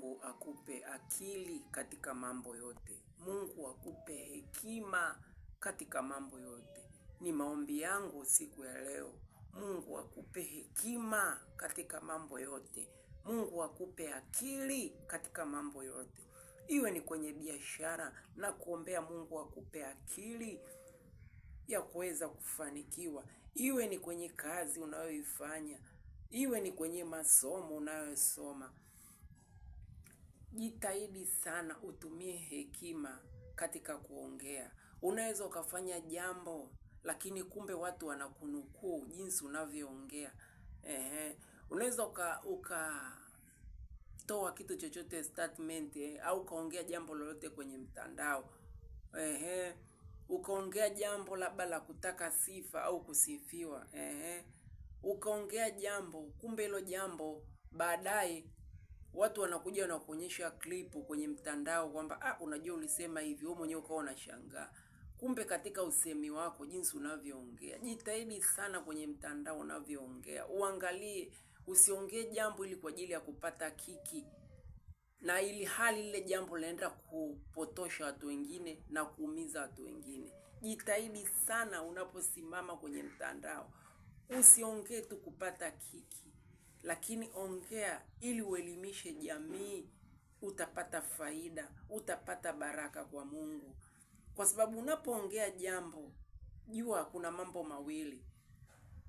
Mungu akupe akili katika mambo yote. Mungu akupe hekima katika mambo yote. Ni maombi yangu siku ya leo. Mungu akupe hekima katika mambo yote. Mungu akupe akili katika mambo yote. Iwe ni kwenye biashara, na kuombea Mungu akupe akili ya kuweza kufanikiwa. Iwe ni kwenye kazi unayoifanya, iwe ni kwenye masomo unayosoma. Jitahidi sana utumie hekima katika kuongea. Unaweza ukafanya jambo lakini kumbe watu wanakunukuu jinsi unavyoongea. Unaweza ukatoa kitu chochote statement, au ukaongea jambo lolote kwenye mtandao. Ukaongea jambo labda la kutaka sifa au kusifiwa. Ukaongea jambo, kumbe hilo jambo baadaye watu wanakuja na kuonyesha clip kwenye mtandao kwamba unajua ulisema hivi, wewe mwenyewe ukawa unashangaa. Kumbe katika usemi wako, jinsi unavyoongea. Jitahidi sana kwenye mtandao unavyoongea. Uangalie, usiongee jambo ili kwa ajili ya kupata kiki, na ili hali lile jambo linaenda kupotosha watu wengine na kuumiza watu wengine. Jitahidi sana unaposimama kwenye mtandao. Usiongee tu kupata kiki, lakini ongea ili uelimishe jamii. Utapata faida, utapata baraka kwa Mungu. Kwa sababu unapoongea jambo, jua kuna mambo mawili.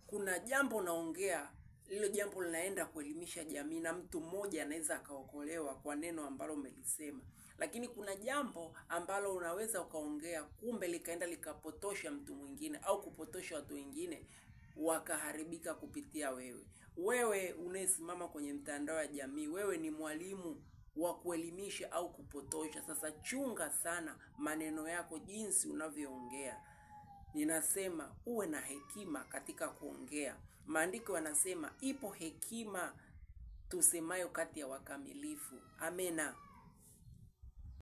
Kuna jambo unaongea, lilo jambo linaenda kuelimisha jamii na mtu mmoja anaweza akaokolewa kwa neno ambalo umelisema. Lakini kuna jambo ambalo unaweza ukaongea, kumbe likaenda likapotosha mtu mwingine au kupotosha watu wengine wakaharibika kupitia wewe. Wewe unayesimama kwenye mtandao ya jamii, wewe ni mwalimu wa kuelimisha au kupotosha. Sasa chunga sana maneno yako, jinsi unavyoongea. Ninasema uwe na hekima katika kuongea. Maandiko yanasema ipo hekima tusemayo kati ya wakamilifu. Amena.